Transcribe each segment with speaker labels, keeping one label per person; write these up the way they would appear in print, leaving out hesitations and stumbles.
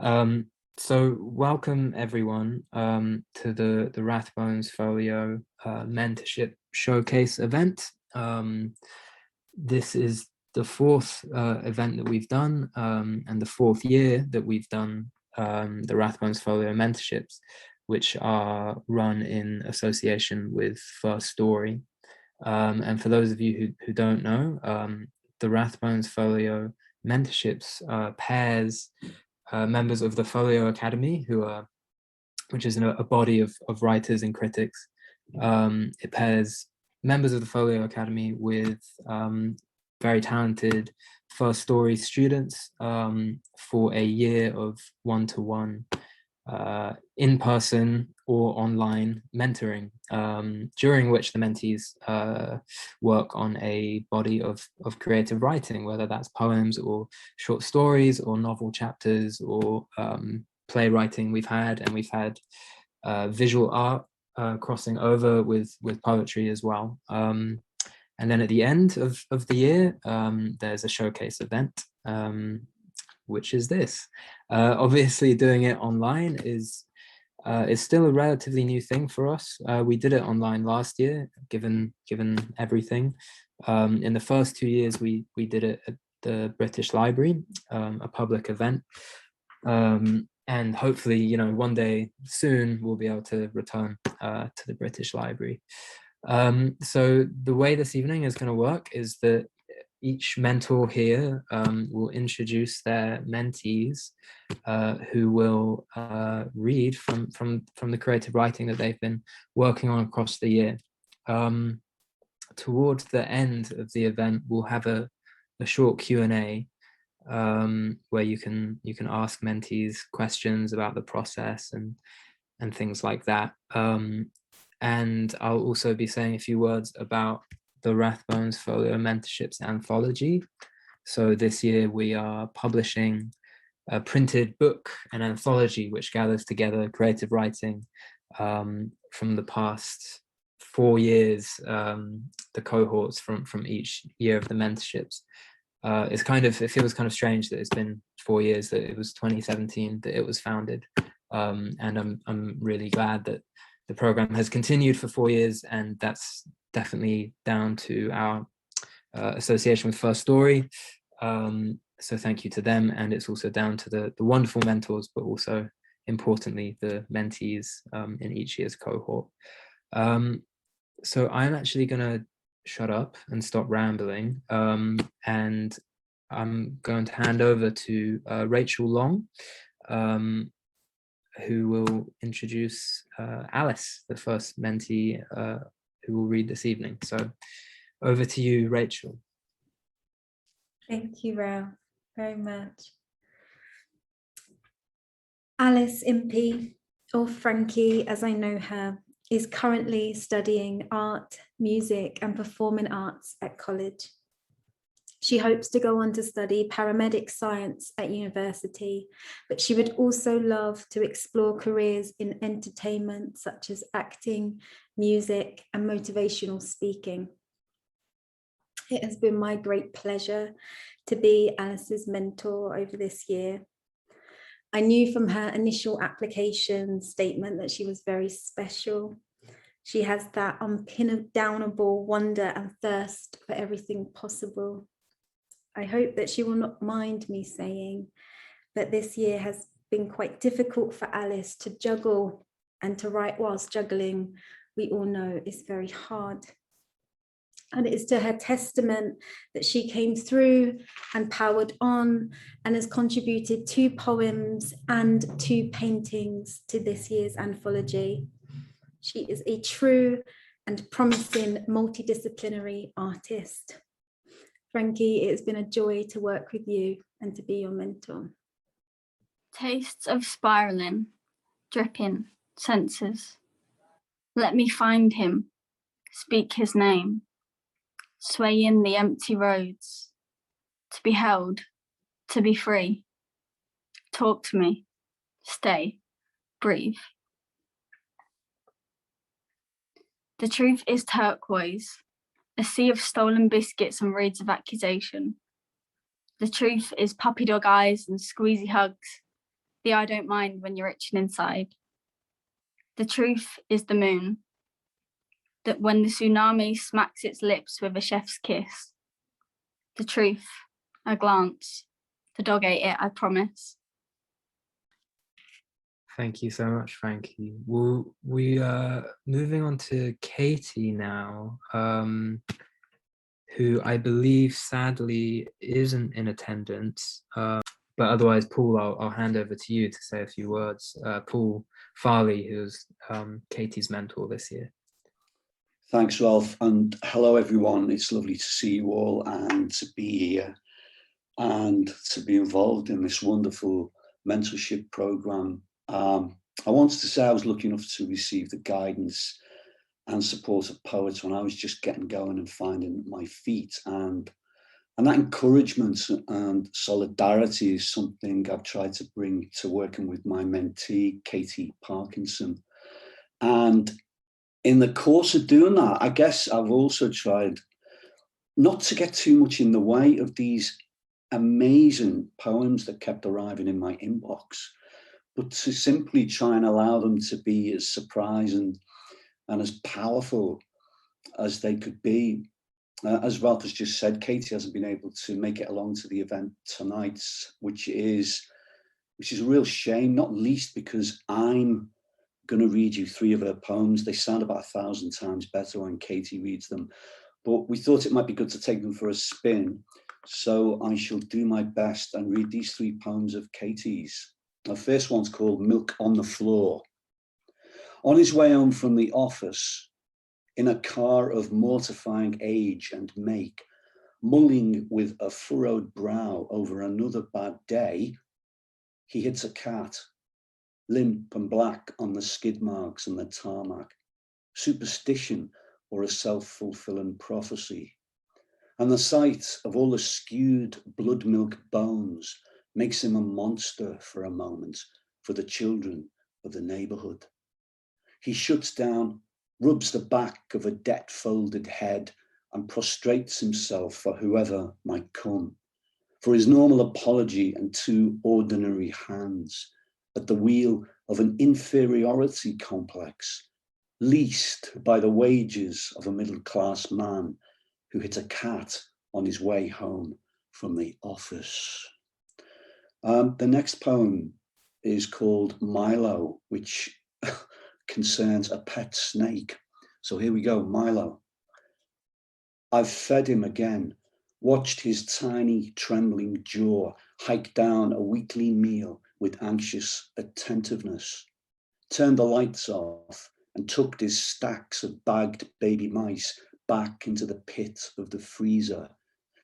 Speaker 1: So welcome everyone to the Rathbones Folio Mentorship Showcase event. This is the fourth event that we've done and the fourth year that we've done the Rathbones Folio Mentorships, which are run in association with First Story. And for those of you who don't know, the Rathbones Folio Mentorships pairs members of the Folio Academy, which is a body of writers and critics. It pairs members of the Folio Academy with very talented First Story students for a year of one-to-one in-person or online mentoring, during which the mentees work on a body of creative writing, whether that's poems or short stories or novel chapters or playwriting. We've had visual art crossing over with poetry as well. And then at the end of the year, there's a showcase event, which is this. Obviously, doing it online is still a relatively new thing for us. We did it online last year, given everything. In the first 2 years, we did it at the British Library, a public event. And hopefully, one day soon, we'll be able to return to the British Library. So the way this evening is going to work is that each mentor here will introduce their mentees, who will read from the creative writing that they've been working on across the year. Towards the end of the event, we'll have a short Q&A where you can ask mentees questions about the process and things like that. And I'll also be saying a few words about the Rathbones Folio Mentorships Anthology. So this year we are publishing a printed book, an anthology, which gathers together creative writing from the past 4 years, the cohorts from each year of the mentorships. It feels kind of strange that it's been 4 years, that it was 2017 that it was founded. And I'm really glad that the program has continued for 4 years, and that's definitely down to our association with First Story. So thank you to them, and it's also down to the wonderful mentors, but also importantly the mentees in each year's cohort. So I'm actually going to shut up and stop rambling, and I'm going to hand over to Rachel Long, who will introduce Alice, the first mentee who will read this evening. So over to you, Rachel.
Speaker 2: Thank you, Rao, very much. Alice Impey, or Frankie as I know her, is currently studying art, music and performing arts at college. She hopes to go on to study paramedic science at university, but she would also love to explore careers in entertainment such as acting, music, and motivational speaking. It has been my great pleasure to be Alice's mentor over this year. I knew from her initial application statement that she was very special. She has that unpin-downable wonder and thirst for everything possible. I hope that she will not mind me saying that this year has been quite difficult for Alice to juggle, and to write whilst juggling, we all know, is very hard. And it is to her testament that she came through and powered on and has contributed 2 poems and 2 paintings to this year's anthology. She is a true and promising multidisciplinary artist. Frankie, it has been a joy to work with you and to be your mentor.
Speaker 3: Tastes of spiraling, dripping senses. Let me find him, speak his name, swaying the empty roads, to be held, to be free. Talk to me, stay, breathe. The truth is turquoise, a sea of stolen biscuits and raids of accusation. The truth is puppy dog eyes and squeezy hugs, the I don't mind when you're itching inside. The truth is the moon, that when the tsunami smacks its lips with a chef's kiss. The truth, a glance, the dog ate it, I promise.
Speaker 1: Thank you so much, Frankie. Well, we are moving on to Katie now, who I believe sadly isn't in attendance. But otherwise, Paul, I'll hand over to you to say a few words. Paul Farley, who's Katie's mentor this year.
Speaker 4: Thanks, Ralph, and hello, everyone. It's lovely to see you all and to be here and to be involved in this wonderful mentorship program. I wanted to say I was lucky enough to receive the guidance and support of poets when I was just getting going and finding my feet, and that encouragement and solidarity is something I've tried to bring to working with my mentee, Katie Parkinson. And in the course of doing that, I guess I've also tried not to get too much in the way of these amazing poems that kept arriving in my inbox, but to simply try and allow them to be as surprising and as powerful as they could be. As Ralph has just said, Katie hasn't been able to make it along to the event tonight, which is a real shame, not least because I'm going to read you 3 of her poems. They sound about 1,000 times better when Katie reads them, but we thought it might be good to take them for a spin. So I shall do my best and read these 3 poems of Katie's. The first one's called Milk on the Floor. On his way home from the office, in a car of mortifying age and make, mulling with a furrowed brow over another bad day, he hits a cat, limp and black on the skid marks and the tarmac, superstition or a self-fulfilling prophecy. And the sight of all the skewed blood milk bones makes him a monster for a moment for the children of the neighborhood. He shuts down, rubs the back of a debt-folded head and prostrates himself for whoever might come, for his normal apology and 2 ordinary hands at the wheel of an inferiority complex, leased by the wages of a middle-class man who hit a cat on his way home from the office. The next poem is called Milo, which concerns a pet snake. So here we go, Milo. I've fed him again, watched his tiny trembling jaw hike down a weekly meal with anxious attentiveness, turned the lights off and tucked his stacks of bagged baby mice back into the pit of the freezer.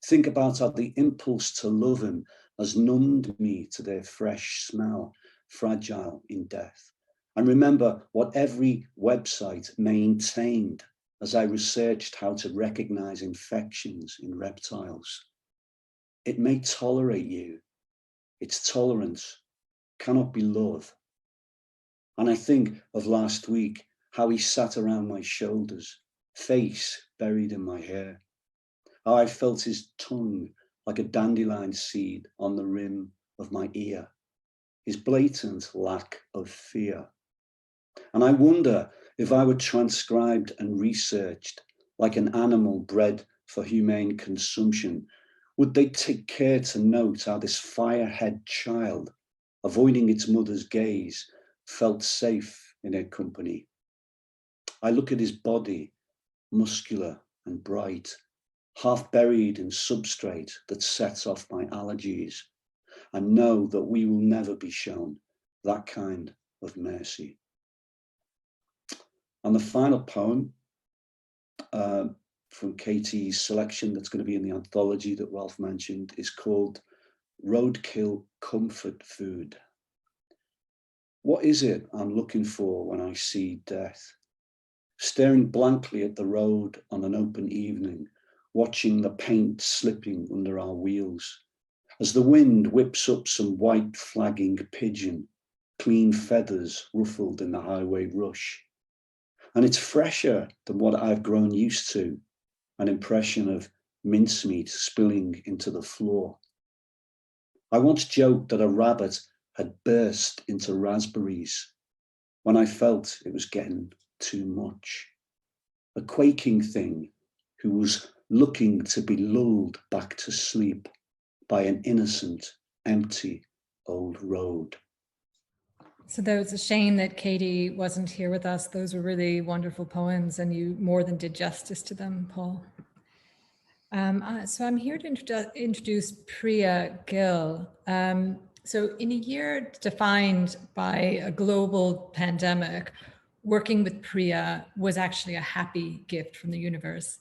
Speaker 4: Think about how the impulse to love him has numbed me to their fresh smell, fragile in death. And remember what every website maintained as I researched how to recognize infections in reptiles. It may tolerate you. Its tolerance cannot be love. And I think of last week, how he sat around my shoulders, face buried in my hair. How I felt his tongue like a dandelion seed on the rim of my ear. His blatant lack of fear. And I wonder if I were transcribed and researched like an animal bred for humane consumption, would they take care to note how this firehead child, avoiding its mother's gaze, felt safe in her company? I look at his body, muscular and bright, half buried in substrate that sets off my allergies, and know that we will never be shown that kind of mercy. And the final poem from Katie's selection that's going to be in the anthology that Ralph mentioned is called Roadkill Comfort Food. What is it I'm looking for when I see death? Staring blankly at the road on an open evening, watching the paint slipping under our wheels, as the wind whips up some white flagging pigeon, clean feathers ruffled in the highway rush. And it's fresher than what I've grown used to, an impression of mincemeat spilling into the floor. I once joked that a rabbit had burst into raspberries when I felt it was getting too much. A quaking thing who was looking to be lulled back to sleep by an innocent, empty old road.
Speaker 5: So that was a shame that Katie wasn't here with us. Those were really wonderful poems, and you more than did justice to them, Paul. So I'm here to introduce Priya Gill. So in a year defined by a global pandemic, working with Priya was actually a happy gift from the universe.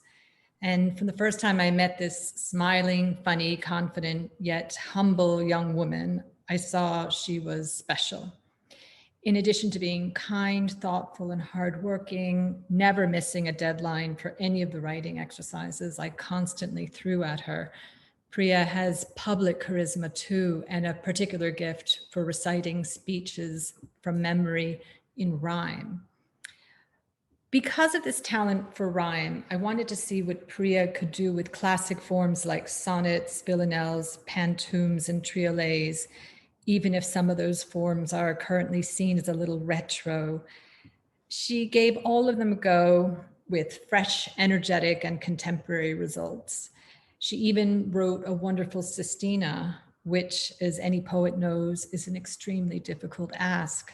Speaker 5: And from the first time I met this smiling, funny, confident, yet humble young woman, I saw she was special. In addition to being kind, thoughtful, and hardworking, never missing a deadline for any of the writing exercises I constantly threw at her, Priya has public charisma too, and a particular gift for reciting speeches from memory in rhyme. Because of this talent for rhyme, I wanted to see what Priya could do with classic forms like sonnets, villanelles, pantoums, and triolets, even if some of those forms are currently seen as a little retro. She gave all of them a go with fresh, energetic, and contemporary results. She even wrote a wonderful sestina, which, as any poet knows, is an extremely difficult ask.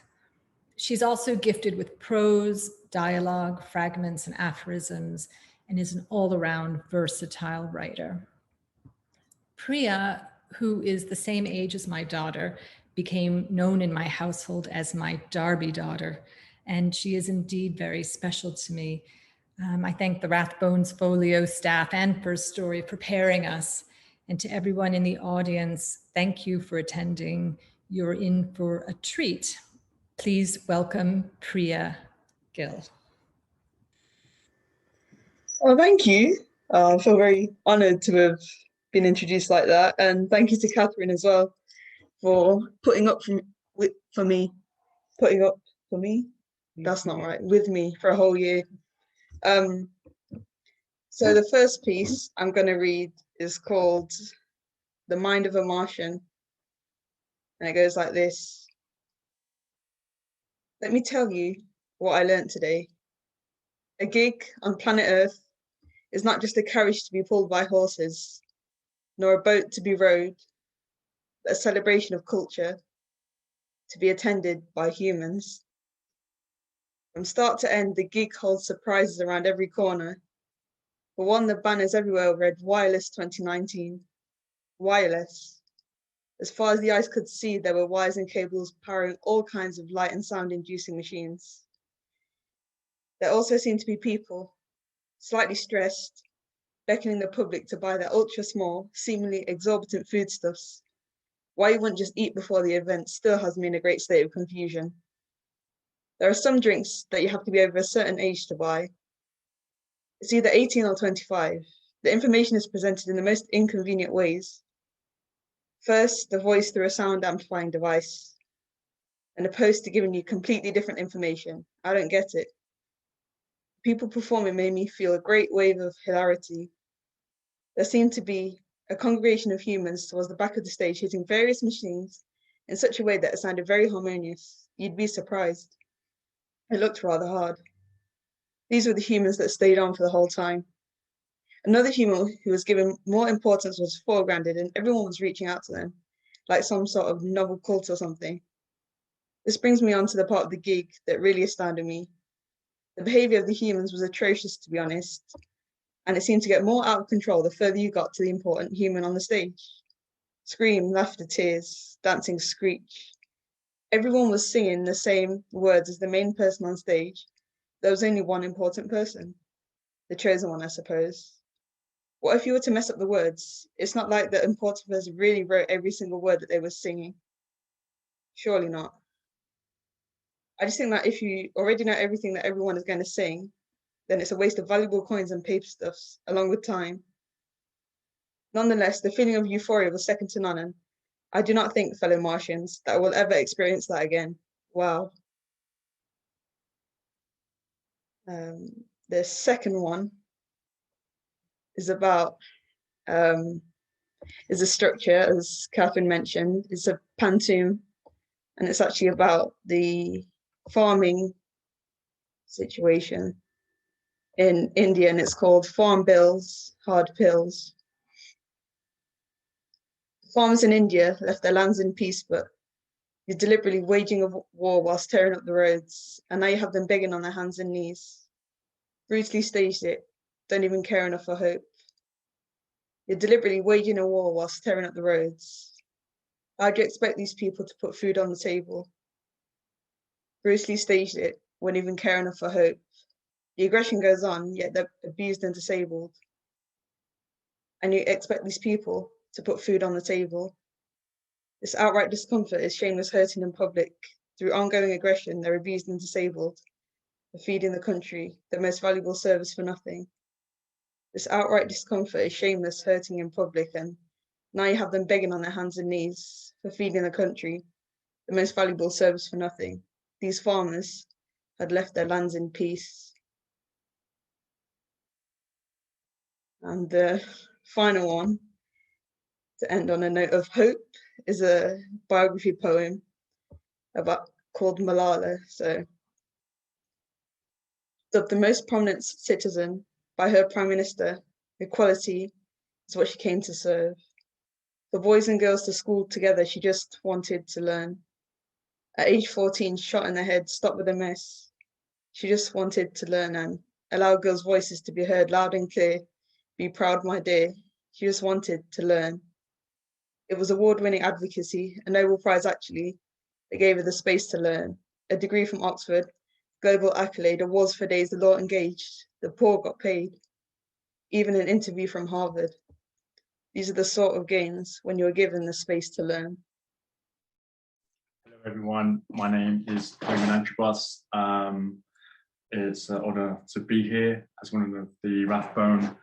Speaker 5: She's also gifted with prose, dialogue, fragments, and aphorisms, and is an all-around versatile writer. Priya, who is the same age as my daughter, became known in my household as my Darby daughter, and she is indeed very special to me. I thank the Rathbones Folio staff and First Story for preparing us, and to everyone in the audience, thank you for attending. You're in for a treat. Please welcome Priya Gill.
Speaker 6: Oh, thank you. I feel very honoured to have been introduced like that, and thank you to Catherine as well for putting up for me. That's not right. With me for a whole year. So the first piece I'm going to read is called "The Mind of a Martian," and it goes like this. Let me tell you what I learned today. A gig on planet Earth is not just a carriage to be pulled by horses, nor a boat to be rowed, but a celebration of culture to be attended by humans. From start to end, the gig holds surprises around every corner. For one, the banners everywhere read Wireless 2019. Wireless. As far as the eyes could see, there were wires and cables powering all kinds of light and sound inducing machines. There also seemed to be people, slightly stressed, beckoning the public to buy their ultra small, seemingly exorbitant foodstuffs. Why you wouldn't just eat before the event still has me in a great state of confusion. There are some drinks that you have to be over a certain age to buy. It's either 18 or 25. The information is presented in the most inconvenient ways. First, the voice through a sound amplifying device, and a poster giving you completely different information. I don't get it. People performing made me feel a great wave of hilarity. There seemed to be a congregation of humans towards the back of the stage hitting various machines in such a way that it sounded very harmonious. You'd be surprised. It looked rather hard. These were the humans that stayed on for the whole time. Another human who was given more importance was foregrounded, and everyone was reaching out to them, like some sort of novel cult or something. This brings me on to the part of the gig that really astounded me. The behavior of the humans was atrocious, to be honest, and it seemed to get more out of control the further you got to the important human on the stage. Scream, laughter, tears, dancing, screech. Everyone was singing the same words as the main person on stage. There was only one important person, the chosen one, I suppose. What if you were to mess up the words? It's not like the important person really wrote every single word that they were singing. Surely not. I just think that if you already know everything that everyone is going to sing, then it's a waste of valuable coins and paper stuffs, along with time. Nonetheless, the feeling of euphoria was second to none, and I do not think, fellow Martians, that I will ever experience that again. Wow. The second one is about, is a structure, as Catherine mentioned. It's a pantoum, and it's actually about the farming situation in India, and it's called Farm Bills, Hard Pills. Farmers in India left their lands in peace, but you're deliberately waging a war whilst tearing up the roads, and now you have them begging on their hands and knees. Brutally staged it, don't even care enough for hope. You're deliberately waging a war whilst tearing up the roads. How do you expect these people to put food on the table? Brutally staged it, won't even care enough for hope. The aggression goes on, yet they're abused and disabled. And you expect these people to put food on the table. This outright discomfort is shameless hurting in public. Through ongoing aggression, they're abused and disabled. They're feeding the country, the most valuable service, for nothing. This outright discomfort is shameless hurting in public, and now you have them begging on their hands and knees for feeding the country, the most valuable service, for nothing. These farmers had left their lands in peace. And the final one, to end on a note of hope, is a biography poem called Malala. So, dubbed the most prominent citizen by her prime minister, equality is what she came to serve. For boys and girls to school together, she just wanted to learn. At age 14, shot in the head, stopped with a mess. She just wanted to learn and allow girls' voices to be heard loud and clear. Be proud, my dear. She just wanted to learn. It was award-winning advocacy, a Nobel Prize actually, that gave her the space to learn. A degree from Oxford, global accolade, awards for days the law engaged, the poor got paid. Even an interview from Harvard. These are the sort of gains when you're given the space to learn.
Speaker 7: Hello everyone, my name is Priya Gill. It's an honor to be here as one of the Rathbone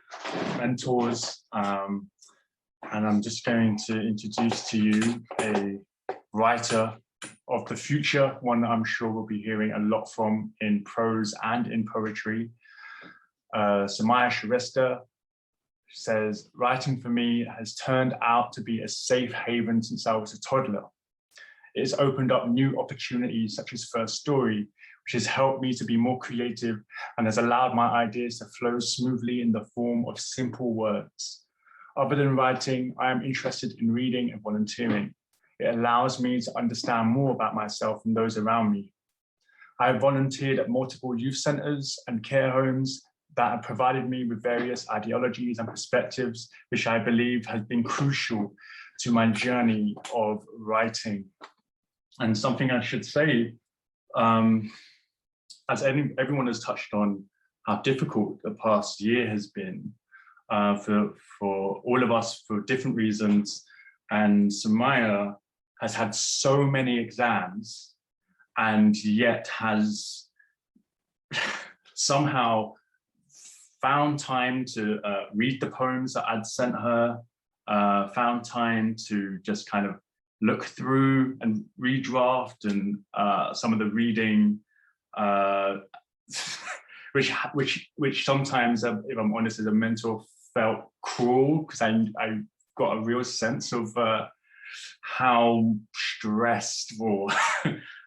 Speaker 7: mentors. And I'm just going to introduce to you a writer of the future, one that I'm sure we'll be hearing a lot from in prose and in poetry. Samaya Shrestha says, writing for me has turned out to be a safe haven since I was a toddler. It has opened up new opportunities such as First Story, which has helped me to be more creative and has allowed my ideas to flow smoothly in the form of simple words. Other than writing, I am interested in reading and volunteering. It allows me to understand more about myself and those around me. I have volunteered at multiple youth centres and care homes that have provided me with various ideologies and perspectives, which I believe has been crucial to my journey of writing. And something I should say, as everyone has touched on, how difficult the past year has been for all of us for different reasons. And Samaya has had so many exams and yet has somehow found time to read the poems that I'd sent her, found time to just kind of look through and redraft and some of the reading, which sometimes, if I'm honest, as a mentor, felt cruel because I got a real sense of how stressful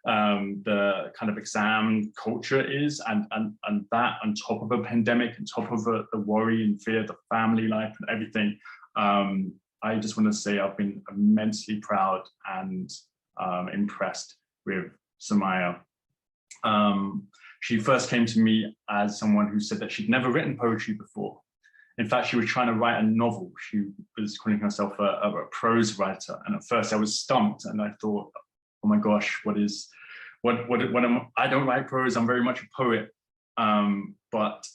Speaker 7: the kind of exam culture is, and that on top of a pandemic, on top of the worry and fear, the family life and everything. I just want to say I've been immensely proud and impressed with Samaya. She first came to me as someone who said that she'd never written poetry before. In fact, she was trying to write a novel. She was calling herself a prose writer. And at first I was stumped and I thought, oh my gosh, what I don't write prose, I'm very much a poet. But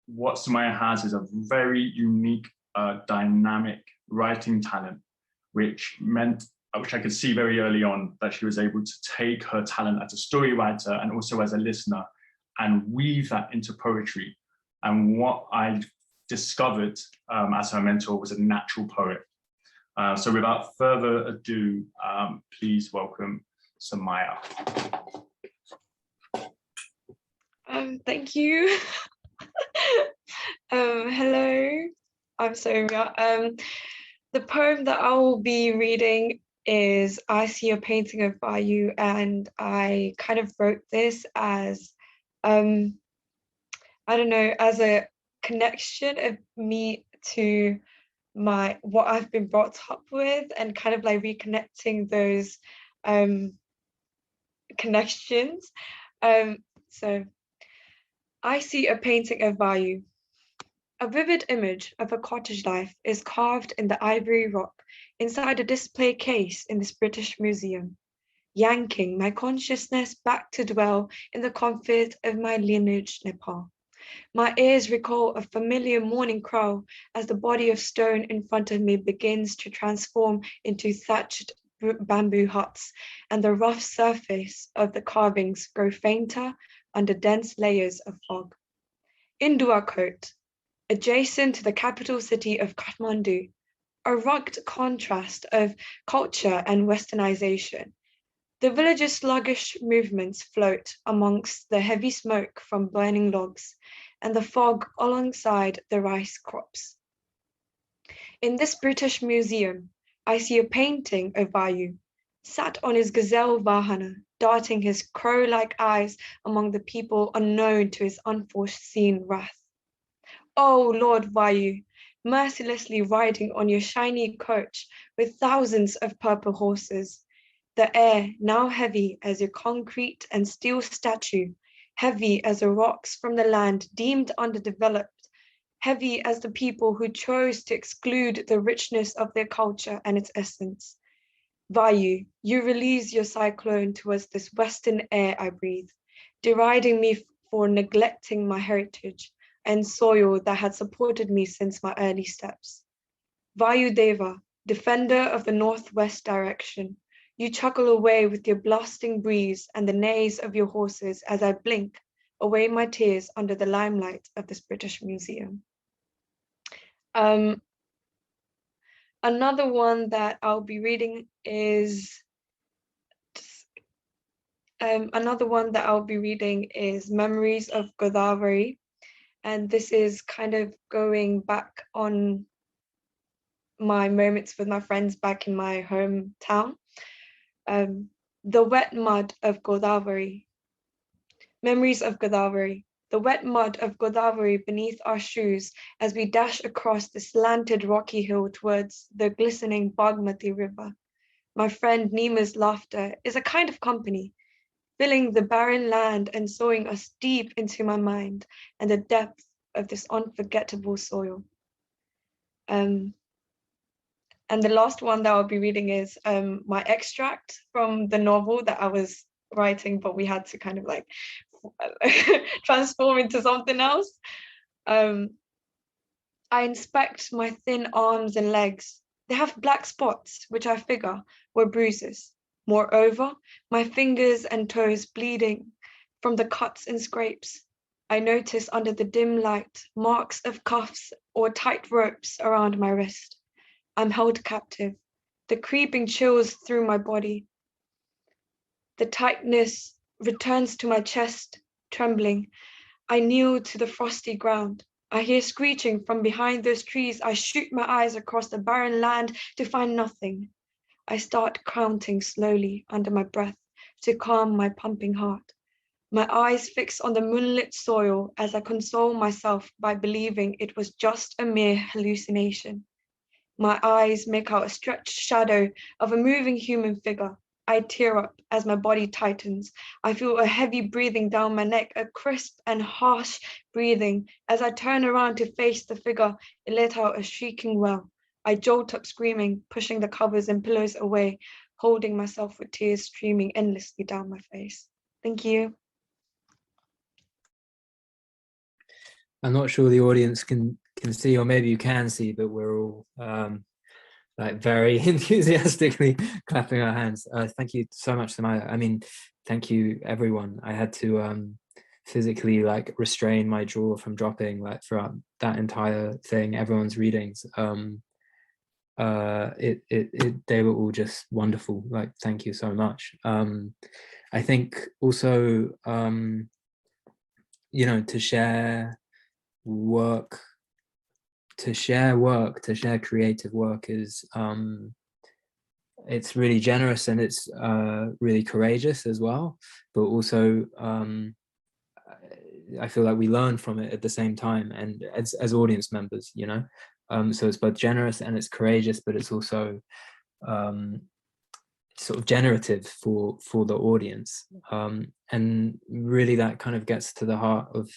Speaker 7: what Samaya has is a very unique, dynamic writing talent, which I could see very early on that she was able to take her talent as a story writer and also as a listener and weave that into poetry. And what I discovered as her mentor was a natural poet. So without further ado, please welcome Samaya.
Speaker 8: Thank you. Hello, I'm Soumya. The poem that I will be reading is I see a painting of Vayu, and I kind of wrote this as, I don't know, as a connection of me to what I've been brought up with, and kind of like reconnecting those connections. So I see a painting of Vayu. A vivid image of a cottage life is carved in the ivory rock inside a display case in this British museum, yanking my consciousness back to dwell in the comfort of my lineage, Nepal. My ears recall a familiar morning crow as the body of stone in front of me begins to transform into thatched bamboo huts, and the rough surface of the carvings grow fainter under dense layers of fog. In Duakot, adjacent to the capital city of Kathmandu, a rugged contrast of culture and westernization. The village's sluggish movements float amongst the heavy smoke from burning logs and the fog alongside the rice crops. In this British museum, I see a painting of Vayu, sat on his gazelle vahana, darting his crow-like eyes among the people unknown to his unforeseen wrath. Oh, Lord Vayu, mercilessly riding on your shiny coach with thousands of purple horses, the air now heavy as a concrete and steel statue, heavy as the rocks from the land deemed underdeveloped, heavy as the people who chose to exclude the richness of their culture and its essence. Vayu, you release your cyclone towards this western air I breathe, deriding me for neglecting my heritage and soil that had supported me since my early steps. Vayu Deva, defender of the northwest direction, you chuckle away with your blasting breeze and the neighs of your horses as I blink away my tears under the limelight of this British museum. Another one that I'll be reading is Memories of Godavari, and this is kind of going back on my moments with my friends back in my hometown. The wet mud of Godavari. Memories of Godavari. The wet mud of Godavari beneath our shoes as we dash across the slanted rocky hill towards the glistening Bagmati River. My friend Nima's laughter is a kind of company, filling the barren land and sowing us deep into my mind and the depth of this unforgettable soil. And the last one that I'll be reading is my extract from the novel that I was writing, but we had to kind of like transform into something else. I inspect my thin arms and legs. They have black spots, which I figure were bruises. Moreover, my fingers and toes bleeding from the cuts and scrapes. I notice under the dim light marks of cuffs or tight ropes around my wrist. I'm held captive, the creeping chills through my body. The tightness returns to my chest, trembling. I kneel to the frosty ground. I hear screeching from behind those trees. I shoot my eyes across the barren land to find nothing. I start counting slowly under my breath to calm my pumping heart. My eyes fix on the moonlit soil as I console myself by believing it was just a mere hallucination. My eyes make out a stretched shadow of a moving human figure. I tear up as my body tightens. I feel a heavy breathing down my neck, a crisp and harsh breathing. As I turn around to face the figure, it let out a shrieking wail. I jolt up screaming, pushing the covers and pillows away, holding myself with tears streaming endlessly down my face. Thank you.
Speaker 1: I'm not sure the audience can see, or maybe you can see, but we're all like very enthusiastically clapping our hands. Thank you so much, Samaya. I mean, thank you, everyone. I had to physically like restrain my jaw from dropping like throughout that entire thing. Everyone's readings. They were all just wonderful. Like, thank you so much. I think also, you know, to share work, to share creative work is it's really generous, and it's really courageous as well, but also I feel like we learn from it at the same time, and as audience members, you know. So it's both generous and it's courageous, but it's also sort of generative for the audience, and really that kind of gets to the heart of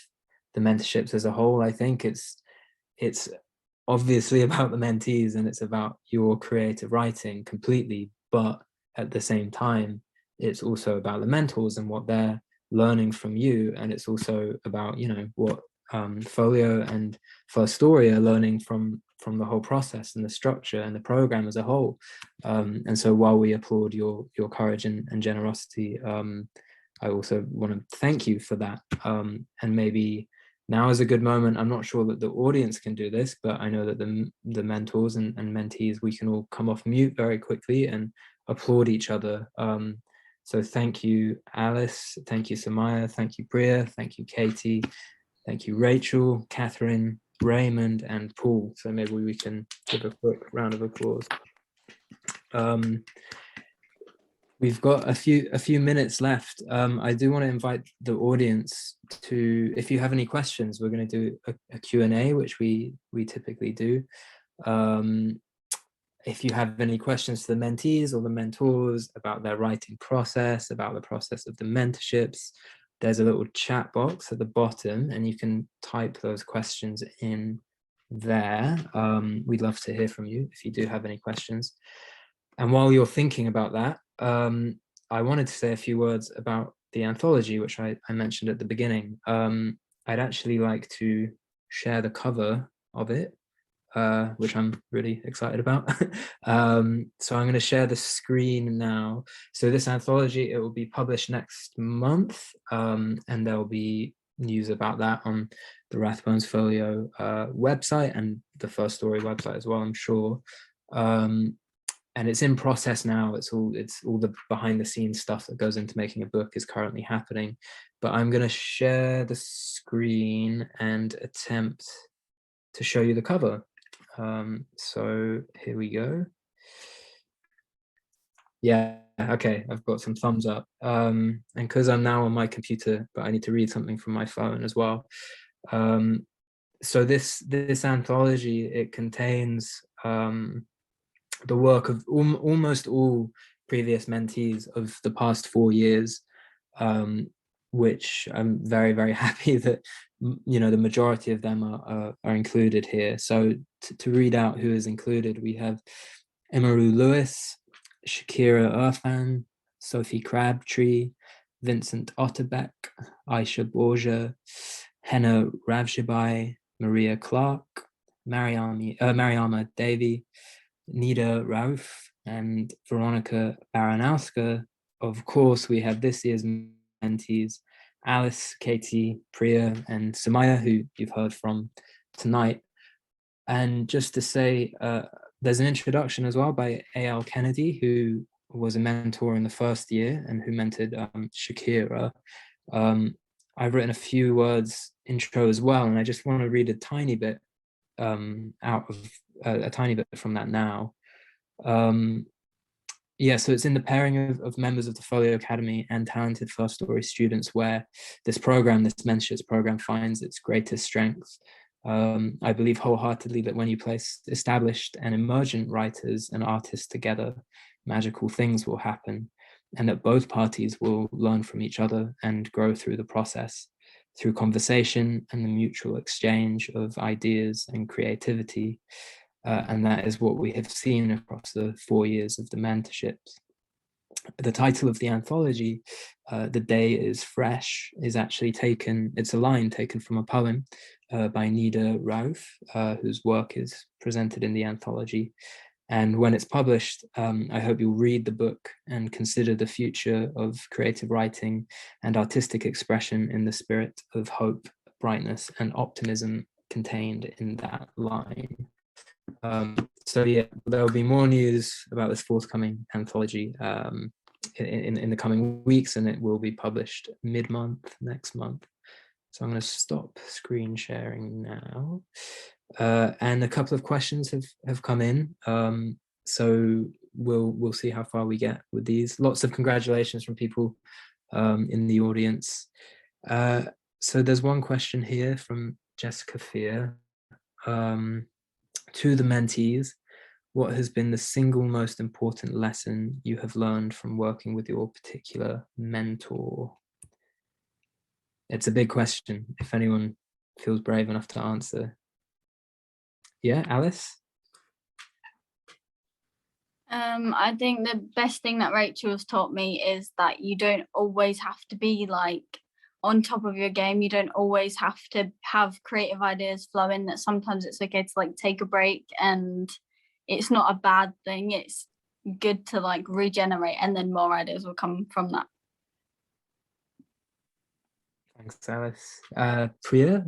Speaker 1: the mentorships as a whole. I think it's obviously about the mentees and it's about your creative writing completely, but at the same time it's also about the mentors and what they're learning from you, and it's also about, you know, what Folio and First Story are learning from the whole process and the structure and the program as a whole. And so while we applaud your courage and generosity, I also want to thank you for that. And maybe now is a good moment. I'm not sure that the audience can do this, but I know that the mentors and mentees, we can all come off mute very quickly and applaud each other. So thank you, Alice. Thank you, Samaya. Thank you, Priya. Thank you, Katie. Thank you, Rachel, Catherine, Raymond, and Paul. So maybe we can give a quick round of applause. We've got a few minutes left. I do want to invite the audience to, if you have any questions, we're going to do a Q&A, which we typically do. If you have any questions to the mentees or the mentors about their writing process, about the process of the mentorships, there's a little chat box at the bottom and you can type those questions in there. We'd love to hear from you if you do have any questions. And while you're thinking about that, I wanted to say a few words about the anthology, which I mentioned at the beginning. I'd actually like to share the cover of it, which I'm really excited about. So I'm going to share the screen now. So this anthology, it will be published next month, and there'll be news about that on the Rathbones Folio website and the First Story website as well, I'm sure. And it's in process now. It's all the behind the scenes stuff that goes into making a book is currently happening. But I'm going to share the screen and attempt to show you the cover. So here we go. Yeah, okay, I've got some thumbs up. And because I'm now on my computer, but I need to read something from my phone as well. So this anthology, it contains the work of almost all previous mentees of the past 4 years, which I'm very, very happy that, you know, the majority of them are included here. So to read out who is included, we have Emaru Lewis, Shakira Irfan, Sophie Crabtree, Vincent Otterbeck, Aisha Borja, Henna Ravshabai, Maria Clark, Mariama Davy, Nida Rauf, and Veronica Baranowska. Of course, we have this year's mentees, Alice, Katie, Priya, and Samaya, who you've heard from tonight. And just to say, there's an introduction as well by A.L. Kennedy, who was a mentor in the first year and who mentored Shakira. I've written a few words intro as well, and I just want to read a tiny bit out of a tiny bit from that now. Yeah, so it's in the pairing of members of the Folio Academy and talented First Story students where this program, this mentorships program, finds its greatest strength. I believe wholeheartedly that when you place established and emergent writers and artists together, magical things will happen, and that both parties will learn from each other and grow through the process, through conversation and the mutual exchange of ideas and creativity. And that is what we have seen across the 4 years of the mentorships. The title of the anthology, The Day is Fresh, is actually taken, it's a line taken from a poem by Nida Rauf, whose work is presented in the anthology. And when it's published, I hope you'll read the book and consider the future of creative writing and artistic expression in the spirit of hope, brightness, and optimism contained in that line. So yeah, there will be more news about this forthcoming anthology in the coming weeks, and it will be published mid-month next month. So I'm going to stop screen sharing now. And a couple of questions have come in. So we'll see how far we get with these. Lots of congratulations from people in the audience. So there's one question here from Jessica Fear. To the mentees, what has been the single most important lesson you have learned from working with your particular mentor? It's a big question, if anyone feels brave enough to answer. Yeah, Alice?
Speaker 3: I think the best thing that Rachel has taught me is that you don't always have to be like on top of your game. You don't always have to have creative ideas flowing, that sometimes it's okay to like take a break, and it's not a bad thing. It's good to like regenerate, and then more ideas will come from that.
Speaker 1: Thanks, Alice. Priya?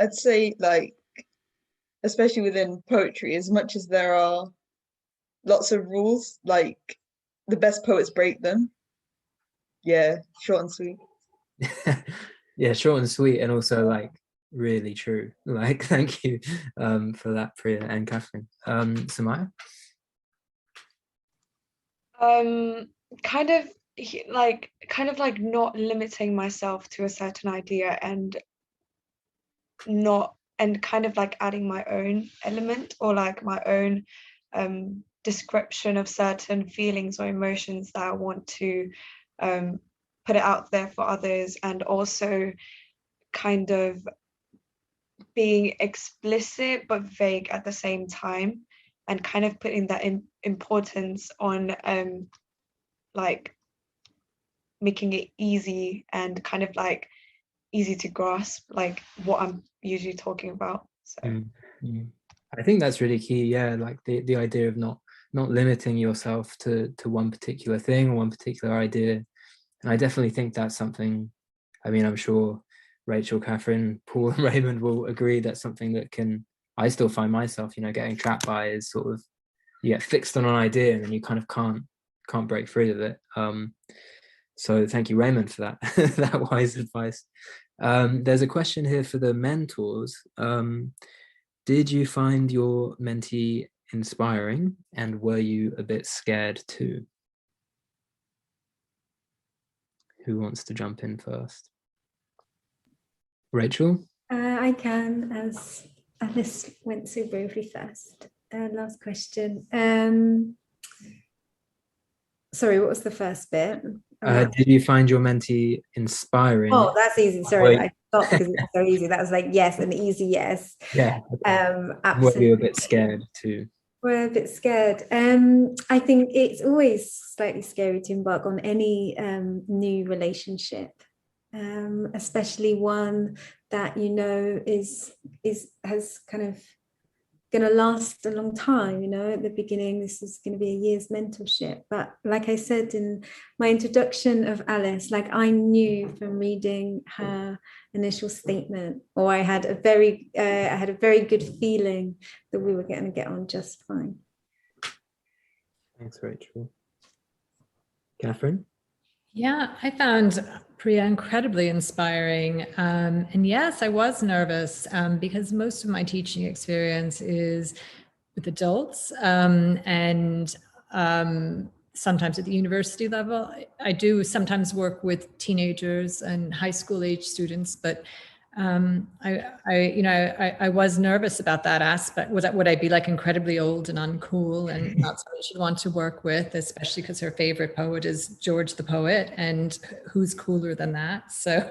Speaker 6: I'd say, like, especially within poetry, as much as there are lots of rules, like the best poets break them. Yeah, short and sweet.
Speaker 1: Yeah, short and sweet, and also like really true. Like, thank you for that, Priya and Catherine. Samaya?
Speaker 8: Kind of like not limiting myself to a certain idea, and kind of like adding my own element, or like my own description of certain feelings or emotions that I want to put it out there for others, and also kind of being explicit but vague at the same time, and kind of putting that importance on like making it easy and kind of like easy to grasp, like what I'm usually talking about. So
Speaker 1: I think that's really key. Yeah, like the idea of not limiting yourself to one particular thing or one particular idea. And I definitely think that's something, I mean, I'm sure Rachel, Catherine, Paul and Raymond will agree, that's something that I still find myself, getting trapped by, is sort of, you get fixed on an idea and then you kind of can't break free of it. So thank you, Raymond, for that that wise advice. There's a question here for the mentors. Did you find your mentee inspiring, and were you a bit scared too? Who wants to jump in first? Rachel?
Speaker 2: I can, as Alice went so bravely first. Last question. Sorry, what was the first bit?
Speaker 1: Did you find your mentee inspiring?
Speaker 2: Oh, that's easy. Sorry, I thought because it's so easy. That was like yes, an easy yes.
Speaker 1: Yeah.
Speaker 2: Absolutely.
Speaker 1: Were you a bit scared too?
Speaker 2: We're a bit scared. I think it's always slightly scary to embark on any new relationship, especially one that has kind of going to last a long time. At the beginning, this is going to be a year's mentorship, but like I said in my introduction of Alice, like I knew from reading her initial statement, or I had a very good feeling that we were going to get on just fine.
Speaker 1: Thanks, Rachel. Catherine?
Speaker 5: Yeah, I found Priya incredibly inspiring. And yes, I was nervous because most of my teaching experience is with adults and sometimes at the university level. I do sometimes work with teenagers and high school age students, but I was nervous about that aspect. Would I be like incredibly old and uncool and not somebody she'd want to work with, especially because her favorite poet is George the Poet, and who's cooler than that? So,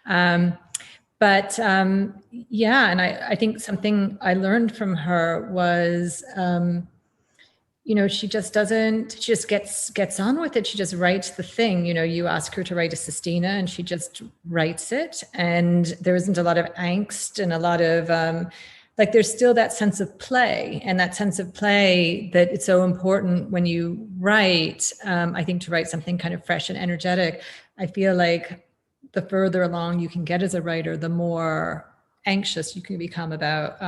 Speaker 5: yeah, and I think something I learned from her was, she just gets on with it. She just writes the thing. You ask her to write a sestina and she just writes it. And there isn't a lot of angst and a lot of, there's still that sense of play, and that sense of play that it's so important when you write, I think, to write something kind of fresh and energetic. I feel like the further along you can get as a writer, the more anxious you can become about,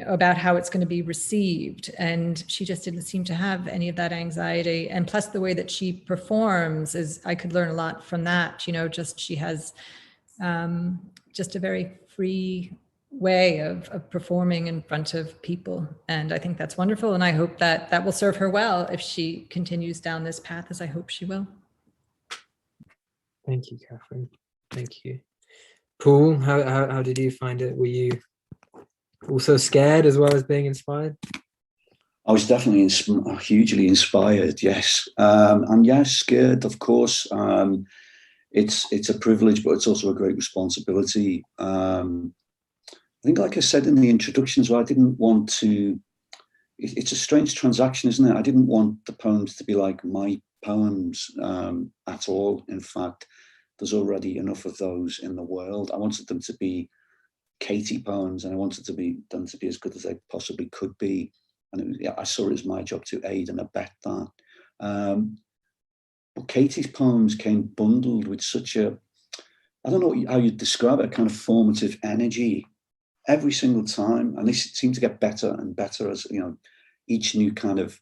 Speaker 5: about how it's going to be received. And she just didn't seem to have any of that anxiety. And plus the way that she performs I could learn a lot from that. She has just a very free way of performing in front of people. And I think that's wonderful. And I hope that that will serve her well if she continues down this path, as I hope she will.
Speaker 1: Thank you, Catherine. Thank you. Paul, how did you find it? Were you also scared as well as being inspired?
Speaker 4: I was definitely hugely inspired, yes. And yes, scared, of course. It's a privilege, but it's also a great responsibility. I think, like I said in the introduction as well, I didn't want to, it's a strange transaction, isn't it? I didn't want the poems to be like my poems at all. In fact, there's already enough of those in the world. I wanted them to be Katie poems, and I wanted them to be as good as they possibly could be. And I saw it as my job to aid and abet that. But Katie's poems came bundled with such a, I don't know how you'd describe it, a kind of formative energy every single time. And they seem to get better and better as, you know, each new kind of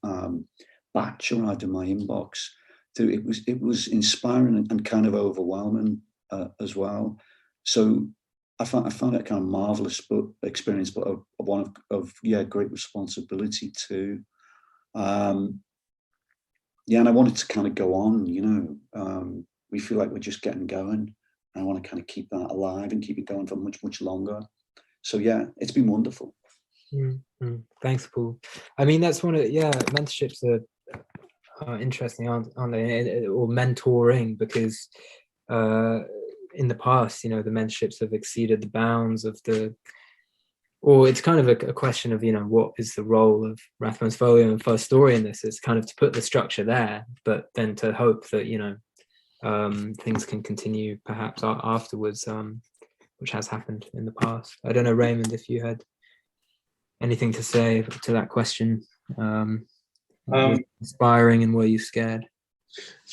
Speaker 4: batch arrived in my inbox. So it was inspiring and kind of overwhelming as well. So I found it a kind of marvelous experience, but one of great responsibility too. And I wanted to kind of go on, you know. We feel like we're just getting going. And I want to kind of keep that alive and keep it going for much, much longer. So yeah, it's been wonderful.
Speaker 1: Mm-hmm. Thanks, Paul. I mean, that's one of, mentorships are interesting, aren't they? Or mentoring, because in the past, you know, the mentorships have exceeded the bounds of or it's kind of a question of, you know, what is the role of Rathbones Folio and First Story in this? It's kind of to put the structure there, but then to hope that, you know, things can continue perhaps afterwards, which has happened in the past. I don't know, Raymond, if you had anything to say to that question. Inspiring, and were you scared?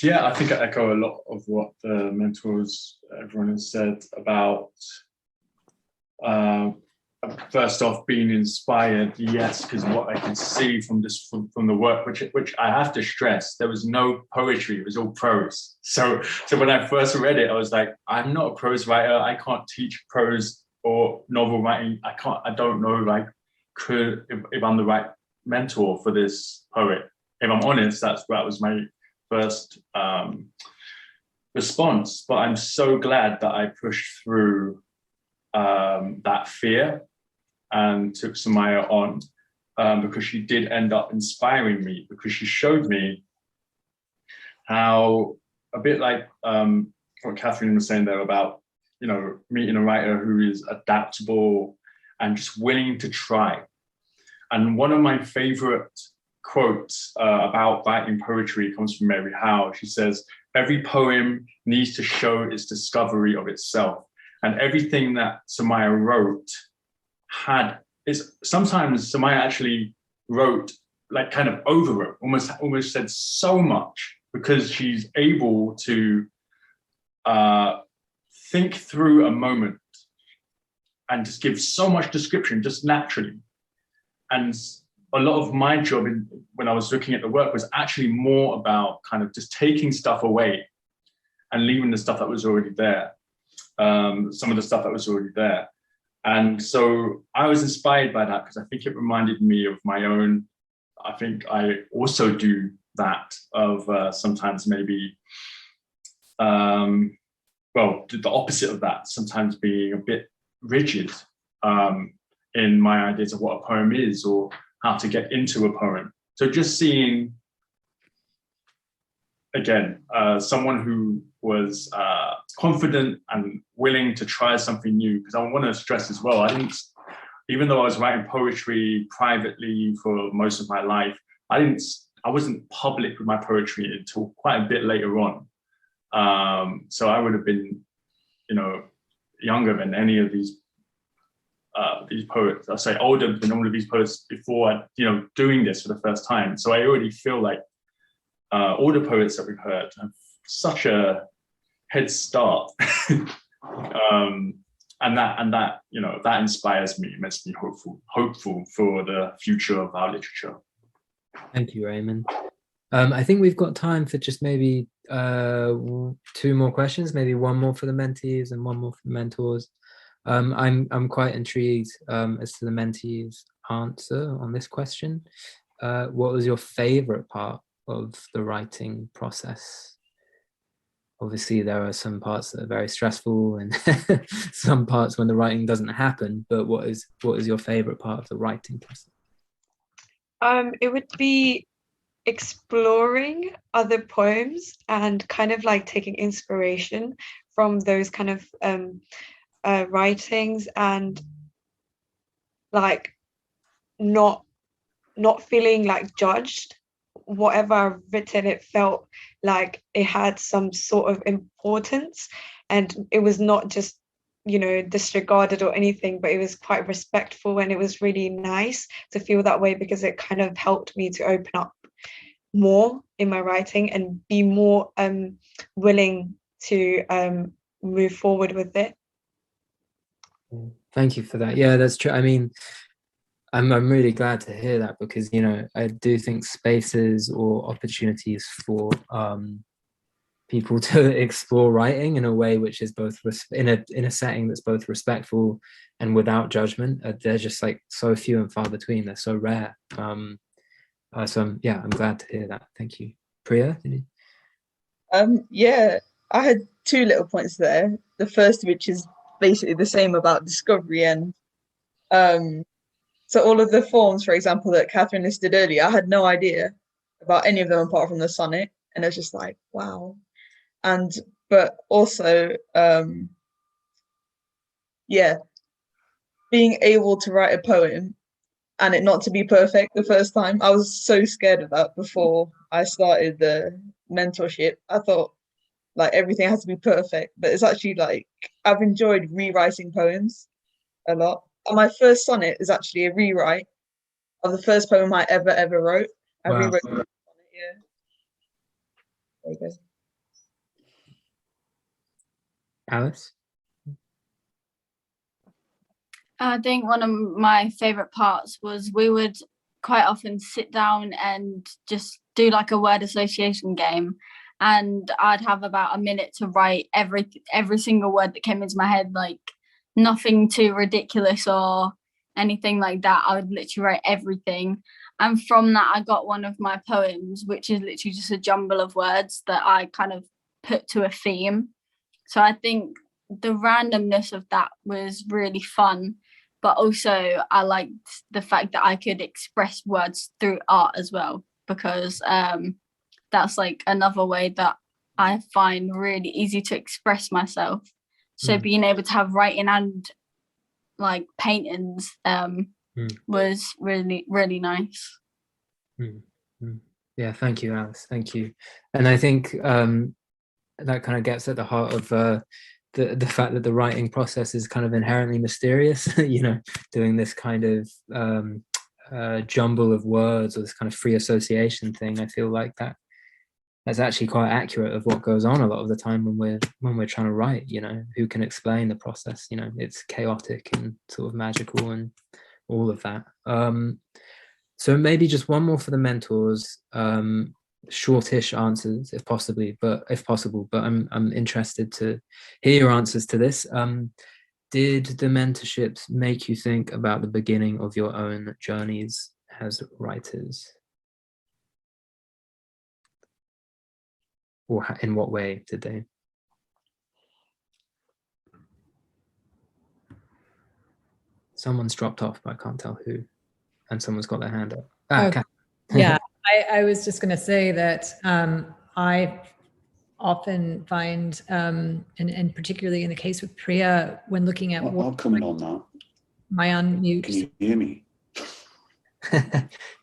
Speaker 7: Yeah, I think I echo a lot of what the mentors, everyone has said about first off, being inspired, yes, because what I could see from the work, which I have to stress, there was no poetry; it was all prose. So when I first read it, I was like, I'm not a prose writer. I can't teach prose or novel writing. I don't know if I could, if I'm the right mentor for this poet. If I'm honest, that was my first response. But I'm so glad that I pushed through that fear and took Samaya on, because she did end up inspiring me, because she showed me how, a bit like what Catherine was saying there about, you know, meeting a writer who is adaptable and just willing to try. And one of my favorite quotes about writing poetry comes from Mary Howe. She says, every poem needs to show its discovery of itself. And everything that Samaya wrote sometimes Samaya actually wrote, like kind of overwrote, almost said so much, because she's able to think through a moment and just give so much description just naturally. And a lot of my job when I was looking at the work was actually more about kind of just taking stuff away and leaving the stuff that was already there. Some of the stuff that was already there. And so I was inspired by that, because I think it reminded me of my own, I think I also do that, of sometimes maybe, the opposite of that, sometimes being a bit rigid in my ideas of what a poem is or how to get into a poem. So just seeing, again, someone who was confident and willing to try something new, because I want to stress as well, even though I was writing poetry privately for most of my life, I wasn't public with my poetry until quite a bit later on. So I would have been, you know, younger than any of these poets. I'll say older than all of these poets before, doing this for the first time. So I already feel like all the poets that we've heard have such a head start, and that inspires me, makes me hopeful for the future of our literature.
Speaker 1: Thank you, Raymond. I think we've got time for just maybe 2 more questions, maybe one more for the mentees and one more for the mentors. I'm quite intrigued as to the mentee's answer on this question. What was your favorite part of the writing process? Obviously, there are some parts that are very stressful and some parts when the writing doesn't happen, but what is your favorite part of the writing process?
Speaker 8: It would be exploring other poems and kind of like taking inspiration from those kind of writings, and like not feeling like judged. Whatever I've written, it felt like it had some sort of importance, and it was not just, you know, disregarded or anything, but it was quite respectful, and it was really nice to feel that way, because it kind of helped me to open up more in my writing and be more willing to move forward with it.
Speaker 1: Thank you for that. Yeah, that's true. I mean, I'm really glad to hear that, because, you know, I do think spaces or opportunities for people to explore writing in a way which is both in a setting that's both respectful and without judgment, they're just like so few and far between. They're so rare. So I'm glad to hear that. Thank you. Priya,
Speaker 6: Yeah, I had two little points there. The first, which is basically the same about discovery, and so all of the forms, for example, that Catherine listed earlier, I had no idea about any of them apart from the sonnet, and it was just like, wow. And but also, yeah, being able to write a poem and it not to be perfect the first time. I was so scared of that before I started the mentorship. I thought like everything has to be perfect, but it's actually like I've enjoyed rewriting poems a lot. And my first sonnet is actually a rewrite of the first poem I ever wrote. I rewrote the sonnet, yeah. There you go.
Speaker 1: Alice?
Speaker 3: I think one of my favorite parts was we would quite often sit down and just do like a word association game, and I'd have about a minute to write every single word that came into my head, like nothing too ridiculous or anything like that. I would literally write everything, and from that I got one of my poems, which is literally just a jumble of words that I kind of put to a theme. So I think the randomness of that was really fun, but also I liked the fact that I could express words through art as well, because that's like another way that I find really easy to express myself. So being able to have writing and like paintings was really, really nice.
Speaker 1: Yeah, thank you, Alice. Thank you. And I think that kind of gets at the heart of the fact that the writing process is kind of inherently mysterious. You know, doing this kind of jumble of words, or this kind of free association thing. I feel like that's actually quite accurate of what goes on a lot of the time when we're trying to write. You know, who can explain the process? You know, it's chaotic and sort of magical and all of that. So maybe just one more for the mentors. Shortish answers if possible, but I'm interested to hear your answers to this. Did the mentorships make you think about the beginning of your own journeys as writers, or in what way did they? Someone's dropped off, but I can't tell who, and someone's got their hand up.
Speaker 5: Yeah, I was just going to say that I often find, and particularly in the case with Priya, when looking at
Speaker 4: I'll comment on that.
Speaker 5: My unmute.
Speaker 4: Can you hear me?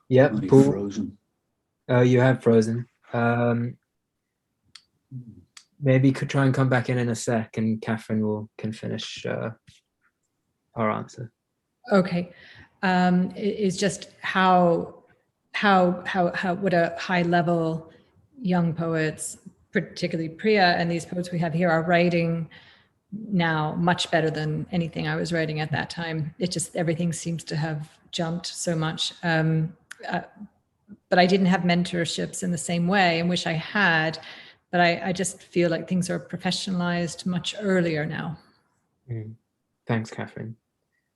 Speaker 1: Yep, Paul.
Speaker 4: Frozen.
Speaker 1: Oh, you have frozen. Maybe you could try and come back in a sec, and Catherine can finish our answer.
Speaker 5: Okay, it's just how what a high level young poets, particularly Priya and these poets we have here, are writing now much better than anything I was writing at that time. It just, everything seems to have jumped so much. But I didn't have mentorships in the same way, and wish I had, but I just feel like things are professionalized much earlier now.
Speaker 1: Thanks, Catherine.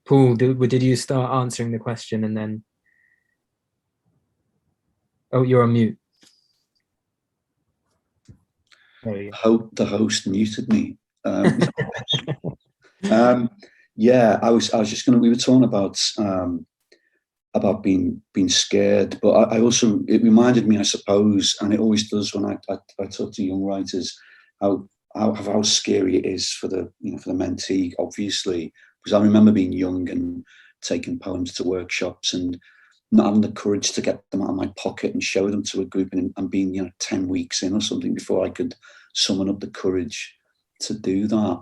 Speaker 1: Paul, did you start answering the question and then? Oh, you're on mute. There you go.
Speaker 4: The host muted me. Yeah, I was just gonna. We were talking about being scared, but I also, it reminded me, I suppose, and it always does when I talk to young writers, how scary it is for the for the mentee, obviously, because I remember being young and taking poems to workshops and not having the courage to get them out of my pocket and show them to a group, and being 10 weeks in or something before I could summon up the courage to do that.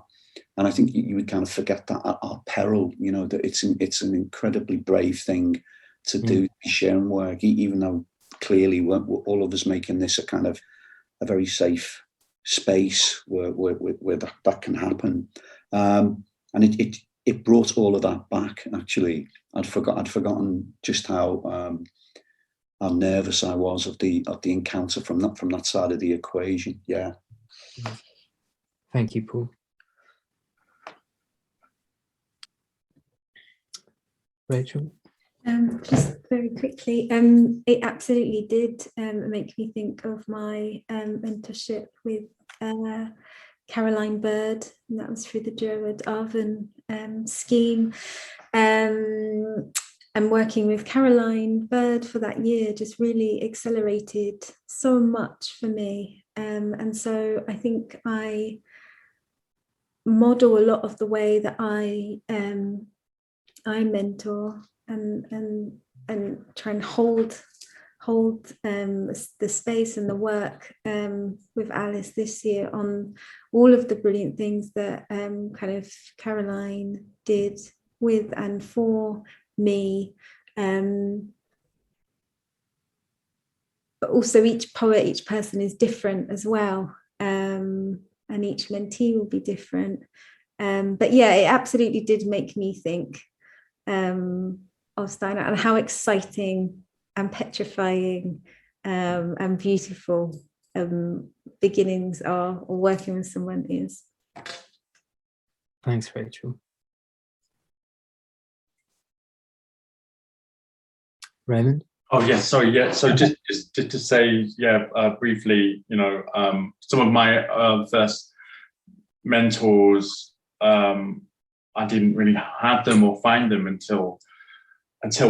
Speaker 4: And I think you would kind of forget that at our peril, that it's an incredibly brave thing to do, to be sharing work, even though clearly we're all of us making this a kind of a very safe space where that can happen. And it brought all of that back. Actually, I'd forgotten just how nervous I was of the encounter from that side of the equation. Yeah.
Speaker 1: Thank you, Paul. Rachel?
Speaker 2: Just very quickly, it absolutely did make me think of my mentorship with Caroline Bird, and that was through the Gerard Arvin scheme. And working with Caroline Bird for that year just really accelerated so much for me. And so I think I model a lot of the way that I mentor and try and hold the space and the work with Alice this year on all of the brilliant things that kind of Caroline did with and for me. But also each poet, each person is different as well, and each mentee will be different. But yeah, it absolutely did make me think of Steiner and how exciting and petrifying and beautiful beginnings are, or working with someone is.
Speaker 1: Thanks, Rachel. Raymond?
Speaker 7: Oh yes, sorry. Yeah, so just to say, briefly, some of my first mentors, I didn't really have them or find them until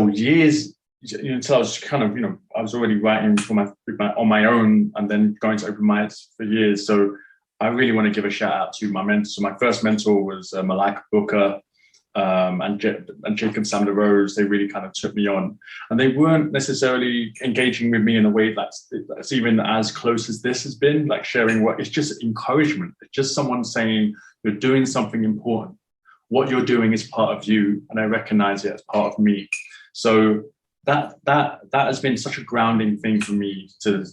Speaker 7: years, until I was kind of, I was already writing on my own and then going to open mics for years. So I really want to give a shout out to my mentors. So my first mentor was Malala Booker, and Jacob Sander Rose. They really kind of took me on, and they weren't necessarily engaging with me in a way that's even as close as this has been, like sharing work. It's just encouragement. It's just someone saying you're doing something important. What you're doing is part of you, and I recognize it as part of me. So that has been such a grounding thing for me to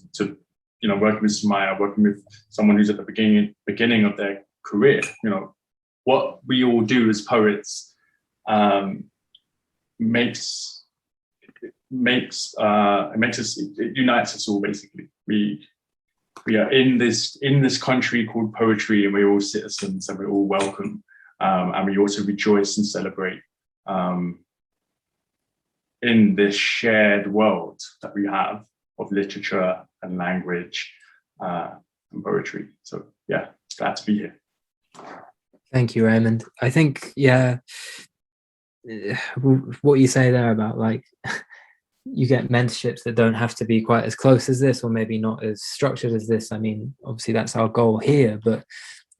Speaker 7: working with Samaya, working with someone who's at the beginning of their career. What we all do as poets it unites us all. Basically, we are in this country called poetry, and we're all citizens, and we're all welcome, and we also rejoice and celebrate in this shared world that we have of literature and language and poetry. So yeah, glad to be here.
Speaker 1: Thank you, Raymond. I think, what you say there about like you get mentorships that don't have to be quite as close as this, or maybe not as structured as this. I mean, obviously that's our goal here, but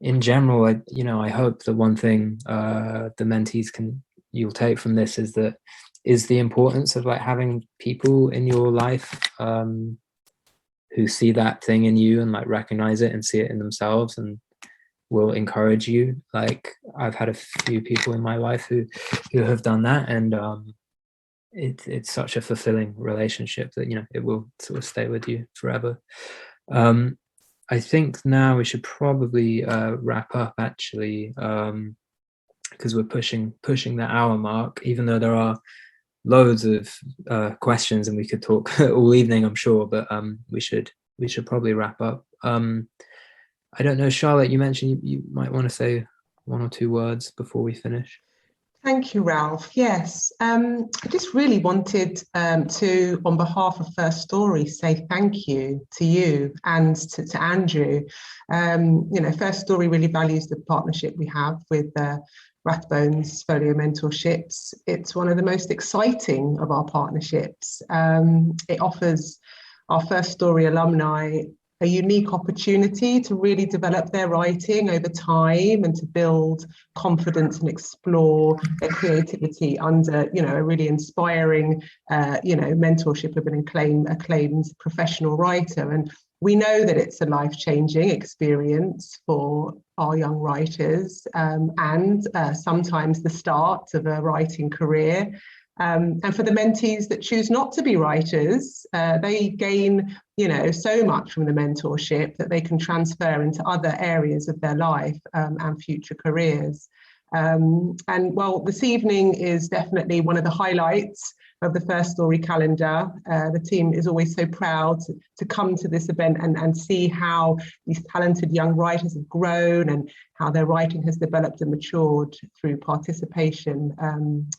Speaker 1: in general, I hope the one thing the mentees you'll take from this is the importance of like having people in your life who see that thing in you and like recognize it and see it in themselves and will encourage you. Like I've had a few people in my life who have done that, and it's such a fulfilling relationship that it will sort of stay with you forever. I think now we should probably wrap up, actually, because we're pushing the hour mark, even though there are loads of questions and we could talk all evening, I'm sure, but we should probably wrap up. I don't know, Charlotte, you mentioned you might want to say one or two words before we finish.
Speaker 9: Thank you, Ralph. Yes, I just really wanted to, on behalf of First Story, say thank you to you and to Andrew. You know, First Story really values the partnership we have with Rathbones Folio Mentorships. It's one of the most exciting of our partnerships. It offers our First Story alumni a unique opportunity to really develop their writing over time and to build confidence and explore their creativity under, you know, a really inspiring, you know, mentorship of an acclaimed professional writer. And we know that it's a life-changing experience for our young writers, and sometimes the start of a writing career. And for the mentees that choose not to be writers, they gain, you know, so much from the mentorship that they can transfer into other areas of their life and future careers. And well, this evening is definitely one of the highlights of the First Story calendar. The team is always so proud to come to this event and see how these talented young writers have grown and how their writing has developed and matured through participation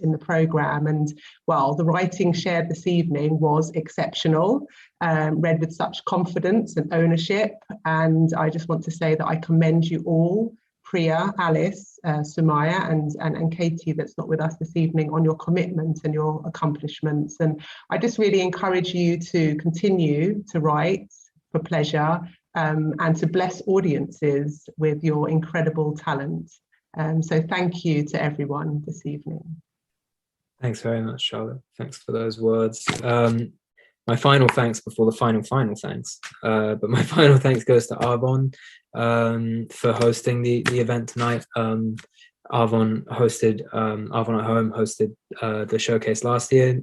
Speaker 9: in the programme. And well, the writing shared this evening was exceptional, read with such confidence and ownership. And I just want to say that I commend you all, Priya, Alice, Sumaya and Katie that's not with us this evening, on your commitment and your accomplishments. And I just really encourage you to continue to write for pleasure and to bless audiences with your incredible talent. So thank you to everyone this evening.
Speaker 1: Thanks very much, Charlotte. Thanks for those words. My final thanks before the final thanks, but my final thanks goes to Arvon for hosting the event tonight. Arvon at Home hosted the showcase last year,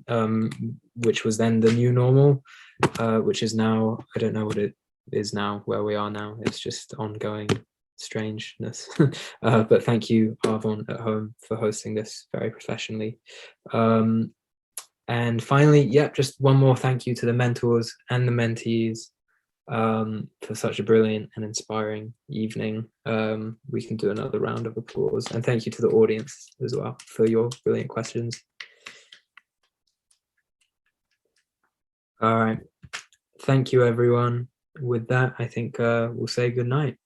Speaker 1: which was then the new normal, which is now, I don't know what it is now, where we are now. It's just ongoing strangeness. But thank you, Arvon at Home, for hosting this very professionally. And finally, yeah, just one more thank you to the mentors and the mentees for such a brilliant and inspiring evening. We can do another round of applause. And thank you to the audience as well for your brilliant questions. All right. Thank you, everyone. With that, I think we'll say good night.